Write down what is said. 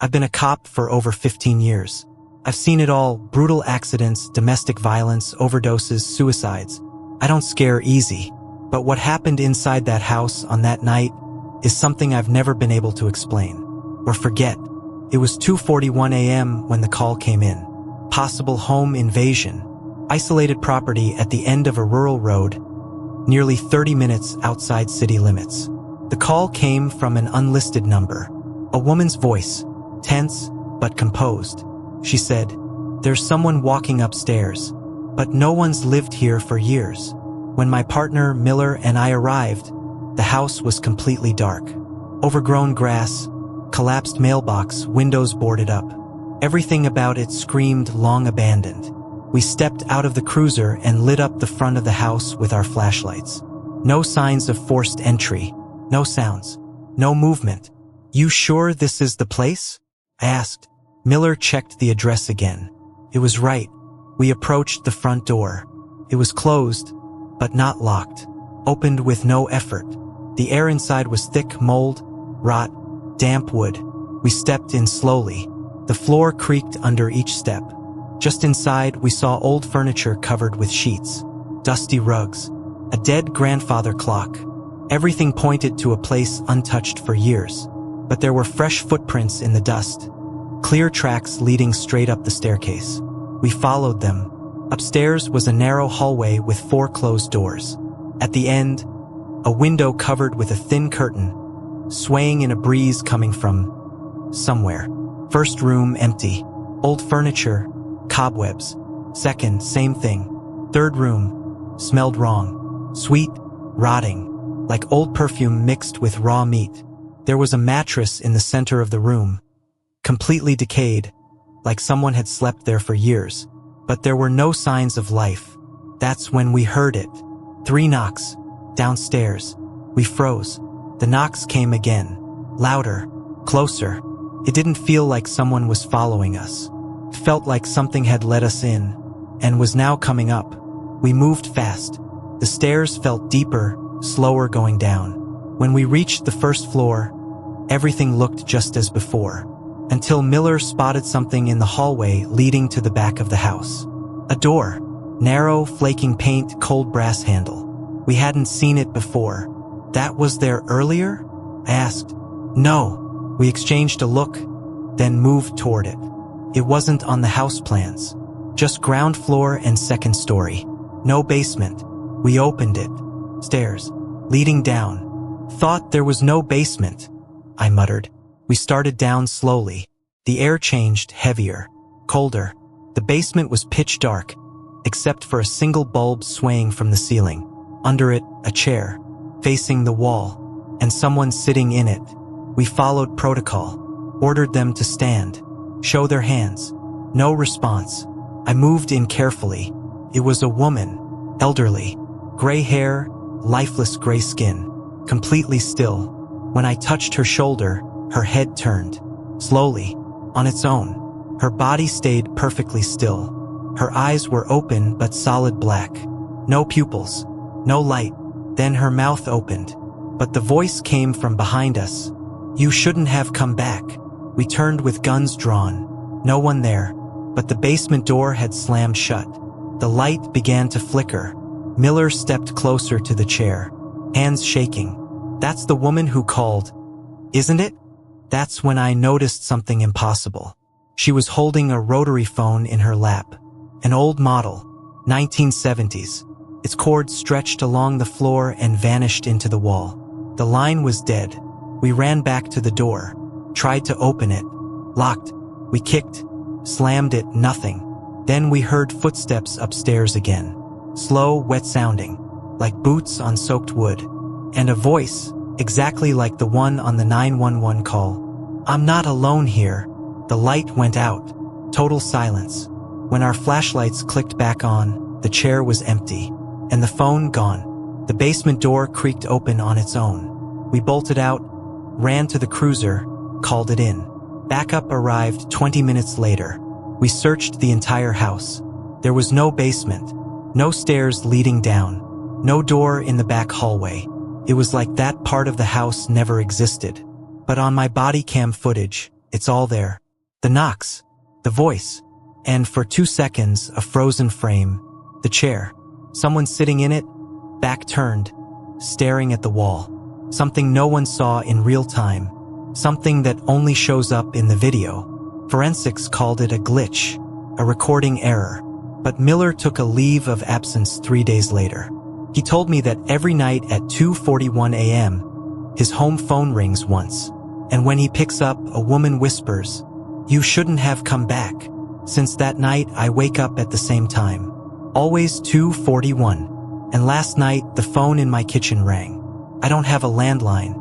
I've been a cop for over 15 years. I've seen it all: brutal accidents, domestic violence, overdoses, suicides. I don't scare easy. But what happened inside that house on that night is something I've never been able to explain or forget. It was 2:41 a.m. when the call came in. Possible home invasion. Isolated property at the end of a rural road, nearly 30 minutes outside city limits. The call came from an unlisted number. A woman's voice, tense but composed. She said, "There's someone walking upstairs, but no one's lived here for years." When my partner, Miller, and I arrived, the house was completely dark. Overgrown grass, collapsed mailbox, windows boarded up. Everything about it screamed long abandoned. We stepped out of the cruiser and lit up the front of the house with our flashlights. No signs of forced entry, no sounds, no movement. "You sure this is the place?" I asked. Miller checked the address again. It was right. We approached the front door. It was closed, but not locked. Opened with no effort. The air inside was thick: mold, rot, damp wood. We stepped in slowly. The floor creaked under each step. Just inside, we saw old furniture covered with sheets, dusty rugs, a dead grandfather clock. Everything pointed to a place untouched for years. But there were fresh footprints in the dust, clear tracks leading straight up the staircase. We followed them. Upstairs was a narrow hallway with 4 closed doors. At the end, a window covered with a thin curtain, swaying in a breeze coming from somewhere. First room, empty. Old furniture, cobwebs. Second, same thing. Third room, smelled wrong. Sweet, rotting, like old perfume mixed with raw meat. There was a mattress in the center of the room, completely decayed, like someone had slept there for years. But there were no signs of life. That's when we heard it. 3 knocks, downstairs. We froze. The knocks came again, louder, closer. It didn't feel like someone was following us. It felt like something had let us in, and was now coming up. We moved fast. The stairs felt deeper, slower going down. When we reached the first floor, everything looked just as before, until Miller spotted something in the hallway leading to the back of the house. A door. Narrow, flaking paint, cold brass handle. We hadn't seen it before. "That was there earlier?" I asked. "No." We exchanged a look, then moved toward it. It wasn't on the house plans. Just ground floor and second story. No basement. We opened it. Stairs. Leading down. "Thought there was no basement," I muttered. We started down slowly. The air changed, heavier, colder. The basement was pitch dark, except for a single bulb swaying from the ceiling. Under it, a chair, facing the wall, and someone sitting in it. We followed protocol, ordered them to stand, show their hands. No response. I moved in carefully. It was a woman, elderly, gray hair, lifeless gray skin, completely still. When I touched her shoulder, her head turned, slowly, on its own. Her body stayed perfectly still. Her eyes were open but solid black. No pupils, no light. Then her mouth opened, but the voice came from behind us. "You shouldn't have come back." We turned with guns drawn. No one there, but the basement door had slammed shut. The light began to flicker. Miller stepped closer to the chair, hands shaking. "That's the woman who called, isn't it?" That's when I noticed something impossible. She was holding a rotary phone in her lap. An old model, 1970s. Its cord stretched along the floor and vanished into the wall. The line was dead. We ran back to the door, tried to open it. Locked. We kicked, slammed it, nothing. Then we heard footsteps upstairs again. Slow, wet sounding, like boots on soaked wood. And a voice, exactly like the one on the 911 call. "I'm not alone here." The light went out. Total silence. When our flashlights clicked back on, the chair was empty, and the phone gone. The basement door creaked open on its own. We bolted out, ran to the cruiser, called it in. Backup arrived 20 minutes later. We searched the entire house. There was no basement, no stairs leading down, no door in the back hallway. It was like that part of the house never existed. But on my body cam footage, It's all there. The knocks, the voice, and for 2 seconds, a frozen frame, the chair. Someone sitting in it, back turned, staring at the wall. Something no one saw in real time. Something that only shows up in the video. Forensics called it a glitch, a recording error. But Miller took a leave of absence 3 days later. He told me that every night at 2:41 a.m., his home phone rings once. And when he picks up, a woman whispers, "You shouldn't have come back." Since that night, I wake up at the same time. Always 2:41. And last night, the phone in my kitchen rang. I don't have a landline,